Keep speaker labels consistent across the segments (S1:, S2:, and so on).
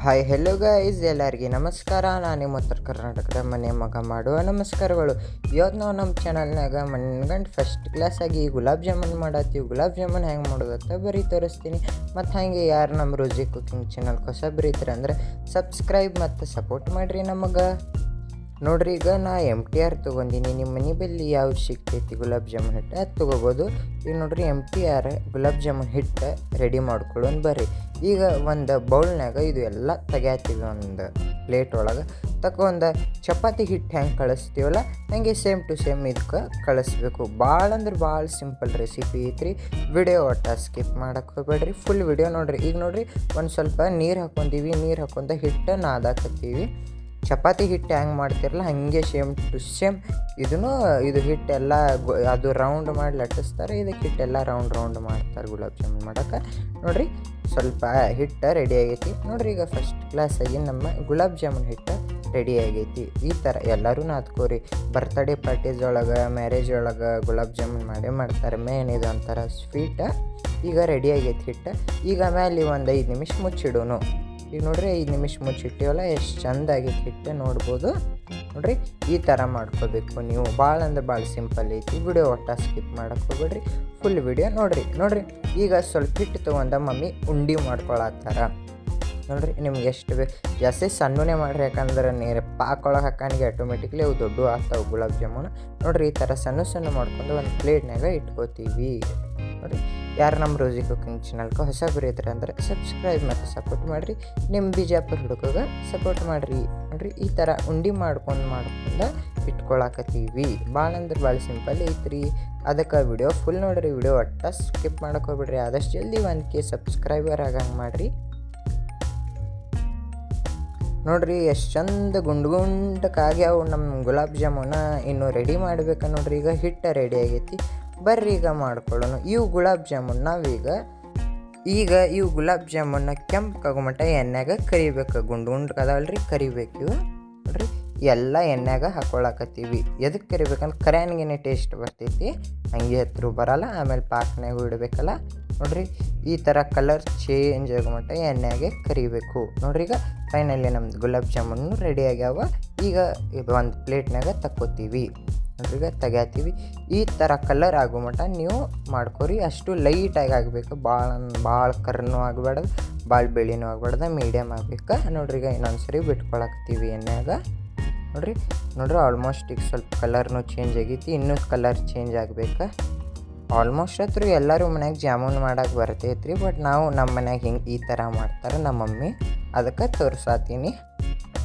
S1: Hi hello guys, ಎಲ್ಲರಿಗೆ ನಮಸ್ಕಾರ. ನಾನು ನಿಮ್ಮ ಉತ್ತರ ಕರ್ನಾಟಕದ ಮನೆ ಮಗ ಮಾಡುವ ನಮಸ್ಕಾರಗಳು. ಇವತ್ತು ನಾವು ನಮ್ಮ ಚಾನಲ್ನಾಗ ಮನ್ಗಂಡು ಫಸ್ಟ್ ಕ್ಲಾಸಾಗಿ ಗುಲಾಬ್ ಜಾಮೂನ್ ಮಾಡತ್ತೀವಿ. ಗುಲಾಬ್ ಜಾಮೂನ್ ಹೆಂಗೆ ಮಾಡೋದತ್ತ ಬರೀ ತೋರಿಸ್ತೀನಿ. ಮತ್ತು ಹಾಗೆ ಯಾರು ನಮ್ಮ ರೋಜಿ ಕುಕಿಂಗ್ ಚಾನಲ್ ಹೊಸ ಬರೀತಾರೆ ಅಂದರೆ ಸಬ್ಸ್ಕ್ರೈಬ್ ಮತ್ತು ಸಪೋರ್ಟ್ ಮಾಡಿರಿ ನಮಗೆ. ನೋಡ್ರಿ, ಈಗ ನಾ MTR ತೊಗೊಂಡಿನಿ. ನಿಮ್ಮ ಮನೆ ಬಲ್ಲಿ ಯಾವ್ದು ಸಿಗ್ತೈತಿ ಗುಲಾಬ್ ಜಾಮೂನ್ ಹಿಟ್ಟು ಅದು ತೊಗೋಬೋದು. ಈಗ ನೋಡ್ರಿ, MTR ಗುಲಾಬ್ ಜಾಮೂನ್ ಹಿಟ್ಟು ರೆಡಿ ಮಾಡ್ಕೊಳ್ಳೋಣ ಬರ್ರಿ. ಈಗ ಒಂದು ಬೌಲ್ನಾಗ ಇದು ಎಲ್ಲ ತೆಗ್ಯಾತೀವಿ. ಒಂದು ಪ್ಲೇಟ್ ಒಳಗೆ ತಗೊಂಡು ಚಪಾತಿ ಹಿಟ್ಟು ಹೆಂಗೆ ಕಳಿಸ್ತೀವಲ್ಲ ಹಾಗೆ ಸೇಮ್ ಟು ಸೇಮ್ ಇದಕ್ಕೆ ಕಳಿಸ್ಬೇಕು. ಭಾಳ ಅಂದ್ರೆ ಭಾಳ ಸಿಂಪಲ್ ರೆಸಿಪಿ ಐತ್ರಿ. ವಿಡಿಯೋ ಒಟ್ಟು ಸ್ಕಿಪ್ ಮಾಡೋಕ್ಕೆ ಹೋಗ್ಬೇಡ್ರಿ, ಫುಲ್ ವಿಡಿಯೋ ನೋಡ್ರಿ. ಈಗ ನೋಡ್ರಿ, ಒಂದು ಸ್ವಲ್ಪ ನೀರು ಹಾಕ್ಕೊಂತೀವಿ. ನೀರು ಹಾಕ್ಕೊಂತ ಹಿಟ್ಟು ನಾದಾಕತ್ತೀವಿ. ಚಪಾತಿ ಹಿಟ್ಟು ಹೆಂಗೆ ಮಾಡ್ತಿರಲ್ಲ ಹಾಗೆ ಸೇಮ್ ಟು ಸೇಮ್ ಇದು ಹಿಟ್ಟೆಲ್ಲ ಅದು ರೌಂಡ್ ಮಾಡಿ ಲಟ್ಟಿಸ್ತಾರೆ. ಇದಕ್ಕೆ ಹಿಟ್ಟೆಲ್ಲ ರೌಂಡ್ ಮಾಡ್ತಾರೆ ಗುಲಾಬ್ ಜಾಮೂನ್ ಮಾಡೋಕೆ. ನೋಡಿರಿ, ಸ್ವಲ್ಪ ಹಿಟ್ಟು ರೆಡಿ ಆಗೈತಿ. ನೋಡಿರಿ, ಈಗ ಫಸ್ಟ್ ಕ್ಲಾಸಾಗಿ ನಮ್ಮ ಗುಲಾಬ್ ಜಾಮೂನ್ ಹಿಟ್ಟು ರೆಡಿ ಆಗೈತಿ. ಈ ಥರ ಎಲ್ಲರೂ ನಾದ್ಕೋರಿ. ಬರ್ತ್ಡೇ ಪಾರ್ಟೀಸ್ ಒಳಗೆ, ಮ್ಯಾರೇಜ್ ಒಳಗೆ ಗುಲಾಬ್ ಜಾಮೂನ್ ಮಾಡ್ತಾರೆ. ಮೇನ್ ಇದು ಒಂಥರ ಸ್ವೀಟ. ಈಗ ರೆಡಿ ಆಗೈತಿ ಹಿಟ್ಟು. ಈಗ ಆಮೇಲೆ ಒಂದು 5 ನಿಮಿಷ ಮುಚ್ಚಿಡೋನು. ಈಗ ನೋಡ್ರಿ, 5 ನಿಮಿಷ ಮುಚ್ಚಿಟ್ಟಿವಲ್ಲ, ಎಷ್ಟು ಚೆಂದ ಆಗೈತಿ ಹಿಟ್ಟು ನೋಡ್ಬೋದು. ನೋಡ್ರಿ, ಈ ಥರ ಮಾಡ್ಕೋಬೇಕು ನೀವು. ಭಾಳ ಅಂದ್ರೆ ಭಾಳ ಸಿಂಪಲ್ ಐತಿ. ವಿಡಿಯೋ ಒಟ್ಟು ಸ್ಕಿಪ್ ಮಾಡೋಕ್ಕೆ ಹೋಗ್ಬೇಡ್ರಿ, ಫುಲ್ ವಿಡಿಯೋ ನೋಡ್ರಿ. ಈಗ ಸ್ವಲ್ಪ ಹಿಟ್ಟು ತೊಗೊಂಡ ಮಮ್ಮಿ ಉಂಡೆ ಮಾಡ್ಕೊಳತ್ತಾರ. ನೋಡ್ರಿ, ನಿಮ್ಗೆ ಎಷ್ಟು ಬೇಕು ಜಾಸ್ತಿ ಸಣ್ಣನೇ ಮಾಡಿರಿ, ಯಾಕಂದ್ರೆ ನೀರು ಪಾಕೊಳಗೆ ಹಾಕಣಿಗೆ ಆಟೋಮೆಟಿಕ್ಲಿ ಅವು ದೊಡ್ಡ ಆಗ್ತಾವೆ ಗುಲಾಬ್ ಜಾಮೂನು. ನೋಡ್ರಿ, ಈ ಥರ ಸಣ್ಣ ಮಾಡ್ಕೊಂಡು ಒಂದು ಪ್ಲೇಟ್ನಾಗ ಇಟ್ಕೋತೀವಿ. ನೋಡಿರಿ, ಯಾರು ನಮ್ಮ ರೋಜಿ ಕುಕಿಂಗ್ ಚಾನಲ್ಗೆ ಹೊಸ ಬರೀತಾರೆ ಅಂದರೆ ಸಬ್ಸ್ಕ್ರೈಬ್ ಮತ್ತು ಸಪೋರ್ಟ್ ಮಾಡಿರಿ. ನಿಮ್ಮ ಬಿಜಾಪುರ ಹುಡುಗಗೆ ಸಪೋರ್ಟ್ ಮಾಡಿರಿ. ನೋಡಿರಿ, ಈ ಥರ ಉಂಡೆ ಮಾಡ್ಕೊಂಡು ಇಟ್ಕೊಳಕತ್ತೀವಿ. ಭಾಳ ಅಂದ್ರೆ ಭಾಳ ಸಿಂಪಲ್ ಐತ್ರಿ. ಅದಕ್ಕೆ ವಿಡಿಯೋ ಫುಲ್ ನೋಡಿರಿ. ವಿಡಿಯೋ ಒಟ್ಟು ಸ್ಕಿಪ್ ಮಾಡೋಕೆ ಹೋಗ್ಬಿಡ್ರಿ. ಆದಷ್ಟು ಜಲ್ದಿ 1K ಸಬ್ಸ್ಕ್ರೈಬರ್ ಆಗಂಗೆ ಮಾಡಿರಿ. ನೋಡ್ರಿ, ಎಷ್ಟು ಚಂದ ಗುಂಡ್ಕಾಗ್ಯಾವು ನಮ್ಮ ಗುಲಾಬ್ ಜಾಮೂನ. ಇನ್ನು ರೆಡಿ ಮಾಡ್ಬೇಕು. ನೋಡ್ರಿ, ಈಗ ಹಿಟ್ಟು ರೆಡಿ ಆಗೈತಿ. ಬರ್ರಿ ಈಗ ಮಾಡ್ಕೊಳ್ಳೋಣ ಇವು ಗುಲಾಬ್ ಜಾಮೂನ್. ನಾವೀಗ ಇವು ಗುಲಾಬ್ ಜಾಮೂನ್ನ ಕೆಂಪು ಎಣ್ಣೆಗೆ ಕರಿಬೇಕು. ಗುಂಡ್ಕದವಲ್ರಿ, ಕರಿಬೇಕು ಇವು. ನೋಡ್ರಿ, ಎಲ್ಲ ಎಣ್ಣೆಗ ಹಾಕ್ಕೊಳಕತ್ತೀವಿ. ಎದಕ್ಕೆ ಕರಿಬೇಕಂದ್ರೆ ಕರ್ಯಾನ್ಗೇನೆ ಟೇಸ್ಟ್ ಬರ್ತೈತಿ, ಹಂಗೆ ಹತ್ರ ಬರಲ್ಲ. ಆಮೇಲೆ ಪಾಕ್ನಾಗೂ ಇಡಬೇಕಲ್ಲ. ನೋಡ್ರಿ, ಈ ಥರ ಕಲರ್ ಚೇಂಜ್ ಆಗೋ ಎಣ್ಣೆಗೆ ಕರಿಬೇಕು. ನೋಡ್ರಿ, ಈಗ ಫೈನಲಿ ನಮ್ದು ಗುಲಾಬ್ ಜಾಮೂನು ರೆಡಿ ಆಗ್ಯಾವ. ಈಗ ಇದು ಒಂದು ಪ್ಲೇಟ್ನಾಗ ತಕ್ಕೋತೀವಿ. ನೋಡ್ರಿ, ಈಗ ತೆಗ್ಯಾತೀವಿ. ಈ ಥರ ಕಲರ್ ಆಗೋ ನೀವು ಮಾಡ್ಕೊರಿ. ಅಷ್ಟು ಲೈಟಾಗಿ ಆಗಬೇಕು. ಭಾಳ ಕರ್ನೂ ಆಗಬಾರ್ದು, ಭಾಳ ಬೆಳಿನೂ ಆಗಬಾರ್ದು, ಮೀಡಿಯಮ್ ಆಗಬೇಕು. ನೋಡ್ರಿ, ಈಗ ಇನ್ನೊಂದ್ಸರಿ ಬಿಟ್ಕೊಳಕ್ತೀವಿ ಎಣ್ಣೆಗ. ನೋಡ್ರಿ, ಆಲ್ಮೋಸ್ಟ್ ಈಗ ಸ್ವಲ್ಪ ಕಲರ್ನೂ ಚೇಂಜ್ ಆಗೈತಿ. ಇನ್ನೂ ಕಲರ್ ಚೇಂಜ್ ಆಗಬೇಕು. ಆಲ್ಮೋಸ್ಟ್ ಹತ್ರ ಎಲ್ಲರೂ ಮನ್ಯಾಗ ಜಾಮೂನ್ ಮಾಡೋಕೆ ಬರ್ತೈತ್ರಿ. ಬಟ್ ನಾವು ನಮ್ಮ ಮನ್ಯಾಗ ಹಿಂಗೆ ಈ ಥರ ಮಾಡ್ತಾರೆ ನಮ್ಮ ಮಮ್ಮಿ. ಅದಕ್ಕೆ ತೋರ್ಸಾತೀನಿ.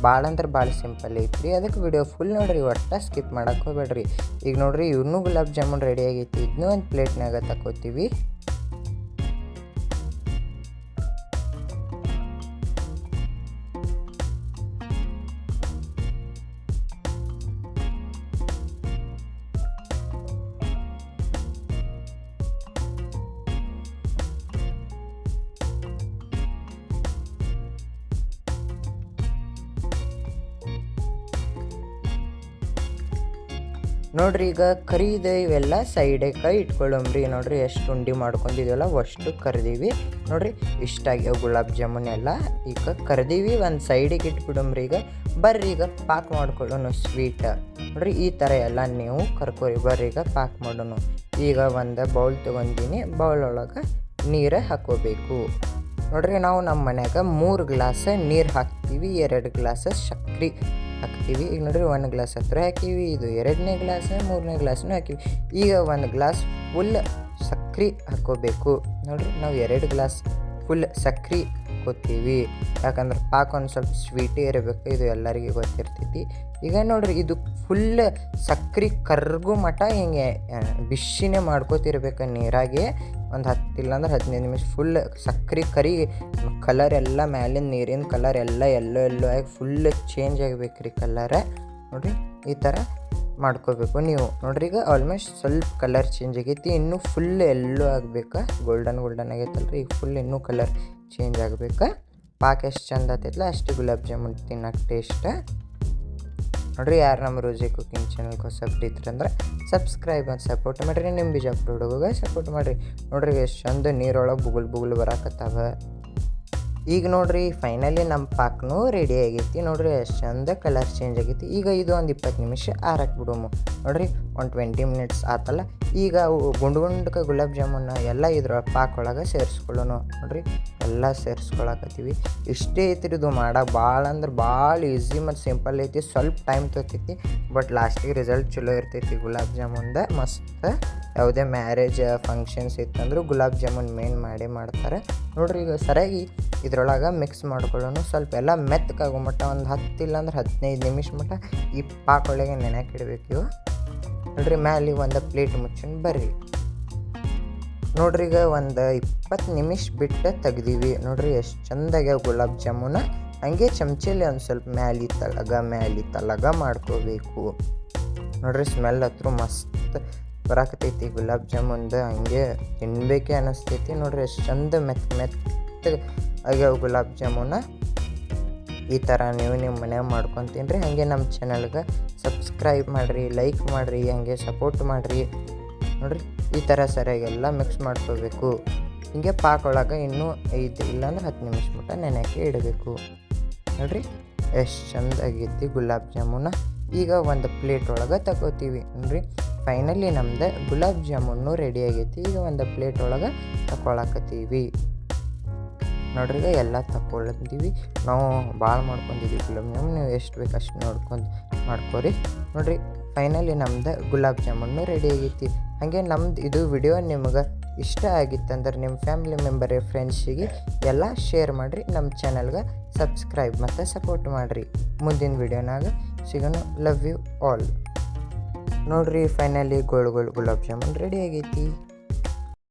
S1: ಭಾಳ ಅಂದ್ರೆ ಭಾಳ ಸಿಂಪಲ್ ಐತ್ರಿ. ಅದಕ್ಕೆ ವಿಡಿಯೋ ಫುಲ್ ನೋಡ್ರಿ, ಒಟ್ಟು ಸ್ಕಿಪ್ ಮಾಡೋಕೆ ಹೋಗ್ಬೇಡ್ರಿ. ಈಗ ನೋಡ್ರಿ, ಇನ್ನೂ ಗುಲಾಬ್ ಜಾಮೂನ್ ರೆಡಿ ಆಗೈತಿ. ಇದನ್ನೂ ಒಂದು ಪ್ಲೇಟ್ನಾಗ ತಗೋತೀವಿ. ನೋಡ್ರಿ, ಈಗ ಕರಿದ ಇವೆಲ್ಲ ಸೈಡಕ್ಕೆ ಇಟ್ಕೊಳ್ಳೋಮ್ರಿ. ನೋಡ್ರಿ, ಎಷ್ಟು ಉಂಡೆ ಮಾಡ್ಕೊಂಡಿದ್ದೀವಲ್ಲ ಅಷ್ಟು ಕರ್ದೀವಿ. ನೋಡ್ರಿ, ಇಷ್ಟಾಗ್ಯಾವ ಗುಲಾಬ್ ಜಾಮೂನ್ ಎಲ್ಲ. ಈಗ ಕರ್ದೀವಿ, ಒಂದು ಸೈಡಿಗೆ ಇಟ್ಬಿಡಮ್ರಿ. ಈಗ ಬರ್ರಿ, ಈಗ ಪಾಕ್ ಮಾಡ್ಕೊಳ್ಳೋಣ ಸ್ವೀಟ್. ನೋಡ್ರಿ, ಈ ಥರ ಎಲ್ಲ ನೀವು ಕರ್ಕೋರಿ. ಬರ್ರಿ, ಈಗ ಪಾಕ್ ಮಾಡೋಣ. ಈಗ ಒಂದು ಬೌಲ್ ತೊಗೊಂಡಿನಿ. ಬೌಲ್ ಒಳಗೆ ನೀರು ಹಾಕೋಬೇಕು. ನೋಡ್ರಿ, ನಾವು ನಮ್ಮ ಮನ್ಯಾಗ 3 ಗ್ಲಾಸ್ ನೀರು ಹಾಕ್ತೀವಿ, 2 ಗ್ಲಾಸ್ ಸಕ್ರೆ ಹಾಕ್ತೀವಿ. ಈಗ ನೋಡ್ರಿ, 1 ಗ್ಲಾಸ್ ಹತ್ರ ಹಾಕೀವಿ. ಇದು 2ನೇ ಗ್ಲಾಸ್, 3ನೇ ಗ್ಲಾಸ್ನೂ ಹಾಕೀವಿ. ಈಗ 1 ಗ್ಲಾಸ್ ಫುಲ್ ಸಕ್ರೆ ಹಾಕ್ಕೋಬೇಕು. ನೋಡ್ರಿ, ನಾವು 2 ಗ್ಲಾಸ್ ಫುಲ್ ಸಕ್ರೆ ಹಾಕ್ಕೋತೀವಿ. ಯಾಕಂದ್ರೆ ಪಾಕ ಒಂದು ಸ್ವಲ್ಪ ಸ್ವೀಟೇ ಇರಬೇಕು, ಇದು ಎಲ್ಲರಿಗೂ ಗೊತ್ತಿರ್ತೈತಿ. ಈಗ ನೋಡ್ರಿ, ಇದು ಫುಲ್ ಸಕ್ರೆ ಕರ್ಗು ಹಿಂಗೆ ಬಿಸಿನೇ ಮಾಡ್ಕೋತಿರ್ಬೇಕು ನೀರಾಗೆ. ಒಂದು 10 ಇಲ್ಲಾಂದ್ರೆ 15 ನಿಮಿಷ ಫುಲ್ ಸಕ್ರೆ ಕರಿ. ಕಲರ್ ಎಲ್ಲ ಮ್ಯಾಲಿನ ನೀರಿನ ಕಲರ್ ಎಲ್ಲ ಎಲ್ಲೋ ಆಗಿ ಫುಲ್ ಚೇಂಜ್ ಆಗಬೇಕ್ರಿ ಕಲರ. ನೋಡಿರಿ, ಈ ಥರ ಮಾಡ್ಕೋಬೇಕು ನೀವು. ನೋಡ್ರಿ, ಈಗ ಆಲ್ಮೋಸ್ಟ್ ಸ್ವಲ್ಪ ಕಲರ್ ಚೇಂಜ್ ಆಗೈತಿ. ಇನ್ನೂ ಫುಲ್ ಎಲ್ಲೋ ಆಗಬೇಕು. ಗೋಲ್ಡನ್ ಆಗೈತಲ್ರಿ. ಈಗ ಫುಲ್ ಇನ್ನೂ ಕಲರ್ ಚೇಂಜ್ ಆಗಬೇಕು. ಪಾಕ ಎಷ್ಟು ಚಂದ ಆತೈತಲ್ಲ ಅಷ್ಟು ಗುಲಾಬ್ ಜಾಮೂನ್ ತಿನ್ನೋಕೆ ಟೇಸ್ಟ್. ನೋಡ್ರಿ, ಯಾರು ನಮ್ಮ ರೋಜಿ ಕುಕಿಂಗ್ ಚಾನಲ್ಗೆ ಹೊಸ ಅಂದ್ರೆ ಸಬ್ಸ್ಕ್ರೈಬ್ ಮತ್ತು ಸಪೋರ್ಟ್ ಮಾಡಿರಿ. ನಿಮ್ಮ ಬಿಜಾಪುರ ಹುಡುಗಗೆ ಸಪೋರ್ಟ್ ಮಾಡಿರಿ. ನೋಡ್ರಿ, ಎಷ್ಟು ಚಂದ ನೀರೊಳಗೆ ಬುಗುಲ್ ಬರಾಕತ್ತಾವ. ಈಗ ನೋಡ್ರಿ ಫೈನಲಿ ನಮ್ಮ ಪಾಕ್ನೂ ರೆಡಿ ಆಗೈತಿ ನೋಡ್ರಿ, ಎಷ್ಟು ಚಂದ ಕಲರ್ ಚೇಂಜ್ ಆಗೈತಿ. ಈಗ ಇದು ಒಂದು 20 ನಿಮಿಷ ಆರಕ್ಕೆ ಬಿಡೋಮು. ನೋಡ್ರಿ ಒಂದು 20 ಮಿನಿಟ್ಸ್ ಆತಲ್ಲ. ಈಗ ಅವು ಗುಂಡ್ಕ ಗುಲಾಬ್ ಜಾಮೂನ ಎಲ್ಲ ಇದ್ರೊಳಗೆ ಪಾಕ್ ಒಳಗೆ ಸೇರಿಸ್ಕೊಳ್ಳೋನು. ನೋಡ್ರಿ ಎಲ್ಲ ಸೇರಿಸ್ಕೊಳಕತ್ತೀವಿ. ಇಷ್ಟೇ ಐತಿ ಇದು ಮಾಡೋಕೆ. ಭಾಳ ಅಂದ್ರೆ ಭಾಳ ಈಸಿ ಮತ್ತು ಸಿಂಪಲ್ ಐತಿ. ಸ್ವಲ್ಪ ಟೈಮ್ ತೊಗೊತೈತಿ, ಬಟ್ ಲಾಸ್ಟಿಗೆ ರಿಸಲ್ಟ್ ಚಲೋ ಇರ್ತೈತಿ ಗುಲಾಬ್ ಜಾಮೂನ್ದ. ಮಸ್ತ್ ಯಾವುದೇ ಮ್ಯಾರೇಜ್ ಫಂಕ್ಷನ್ಸ್ ಇತ್ತಂದ್ರೆ ಗುಲಾಬ್ ಜಾಮೂನ್ ಮೇನ್ ಮಾಡೇ ಮಾಡ್ತಾರೆ. ನೋಡ್ರಿ ಈಗ ಸರಿಯಾಗಿ ಇದ್ರೊಳಗೆ ಮಿಕ್ಸ್ ಮಾಡ್ಕೊಳ್ಳೋನು. ಸ್ವಲ್ಪ ಎಲ್ಲ ಮೆತ್ತಗಾಗೋ ಮಟ್ಟ ಒಂದು 10 ಇಲ್ಲಾಂದ್ರೆ 15 ನಿಮಿಷ ಮಟ್ಟ ಈ ಪಾಕ್ ಒಳಗೆ ನೆನೆಯಾಕೆ ಇಡಬೇಕು ಇವು. ನೋಡ್ರಿ ಮ್ಯಾಲೆ ಒಂದು ಪ್ಲೇಟ್ ಮುಚ್ಚನ್ ಬರ್ರಿ. ನೋಡ್ರಿ ಈಗ ಒಂದು 20 ನಿಮಿಷ ಬಿಟ್ಟು ತೆಗ್ದೀವಿ. ನೋಡ್ರಿ ಎಷ್ಟು ಚಂದಾಗ್ಯಾವ ಗುಲಾಬ್ ಜಾಮೂನ. ಹಂಗೆ ಚಮಚಲ್ಲಿ ಒಂದು ಸ್ವಲ್ಪ ಮ್ಯಾಲೆ ತಳಗ ಮಾಡ್ಕೋಬೇಕು. ನೋಡ್ರಿ ಸ್ಮೆಲ್ ಹತ್ರ ಮಸ್ತ್ ಬರಾಕತೈತಿ ಗುಲಾಬ್ ಜಾಮೂನ್ದು. ಹಂಗೆ ತಿನ್ಬೇಕೇ ಅನ್ನಿಸ್ತೈತಿ. ನೋಡ್ರಿ ಎಷ್ಟು ಚಂದ ಮೆತ್ತ ಆಗ್ಯಾವ ಗುಲಾಬ್ ಜಾಮೂನ. ಈ ಥರ ನೀವು ನಿಮ್ಮ ಮನ್ಯಾಗ ಮಾಡ್ಕೊಂಡು ತಿನ್ನಿರಿ. ಹಾಗೆ ನಮ್ಮ ಚಾನಲ್ಗೆ ಸಬ್ಸ್ಕ್ರೈಬ್ ಮಾಡಿರಿ, ಲೈಕ್ ಮಾಡಿರಿ, ಹಾಗೆ ಸಪೋರ್ಟ್ ಮಾಡಿರಿ. ನೋಡ್ರಿ ಈ ಥರ ಸರಿಯಾಗೆಲ್ಲ ಮಿಕ್ಸ್ ಮಾಡ್ಕೋಬೇಕು. ಹಿಂಗೆ ಪಾಕ್ ಒಳಗೆ ಇನ್ನೂ 5 ಇಲ್ಲಾಂದ್ರೆ 10 ನಿಮಿಷ ಮಟ್ಟ ನೆನೆಯೋಕ್ಕೆ ಇಡಬೇಕು. ನೋಡ್ರಿ ಎಷ್ಟು ಚಂದ ಆಗೈತಿ ಗುಲಾಬ್ ಜಾಮೂನ. ಈಗ ಒಂದು ಪ್ಲೇಟ್ ಒಳಗೆ ತಗೋತೀವಿ. ನೋಡ್ರಿ ಫೈನಲಿ ನಮ್ದು ಗುಲಾಬ್ ಜಾಮೂನು ರೆಡಿ ಆಗೈತಿ. ಈಗ ಒಂದು ಪ್ಲೇಟ್ ಒಳಗೆ ತಗೊಳಕತ್ತೀವಿ. ನೋಡ್ರಿ ಈಗ ಎಲ್ಲ ತಗೊಳ್ತೀವಿ. ನಾವು ಭಾಳ ಮಾಡ್ಕೊಂಡಿದ್ದೀವಿ ಗುಲಾಬ್ ಜಾಮೂನ್. ನೀವು ಎಷ್ಟು ಬೇಕು ಅಷ್ಟು ನೋಡ್ಕೊಂಡು ಮಾಡ್ಕೊರಿ. ನೋಡ್ರಿ ಫೈನಲಿ ನಮ್ದು ಗುಲಾಬ್ ಜಾಮೂನು ರೆಡಿ ಆಗೈತಿ. ಹಾಗೆ ನಮ್ದು ಇದು ವಿಡಿಯೋ ನಿಮ್ಗೆ ಇಷ್ಟ ಆಗಿತ್ತಂದ್ರೆ ನಿಮ್ಮ ಫ್ಯಾಮಿಲಿ ಮೆಂಬರ್ ಫ್ರೆಂಡ್ಸಿಗೆ ಎಲ್ಲ ಶೇರ್ ಮಾಡಿರಿ. ನಮ್ಮ ಚಾನಲ್ಗೆ ಸಬ್ಸ್ಕ್ರೈಬ್ ಮತ್ತು ಸಪೋರ್ಟ್ ಮಾಡಿರಿ. ಮುಂದಿನ ವಿಡಿಯೋನಾಗ ಸಿಗೋಣ. Love you all. ನೋಡ್ರಿ ಫೈನಲಿ ಗೋಳ್ ಗುಲಾಬ್ ಜಾಮೂನ್ ರೆಡಿ ಆಗೈತಿ.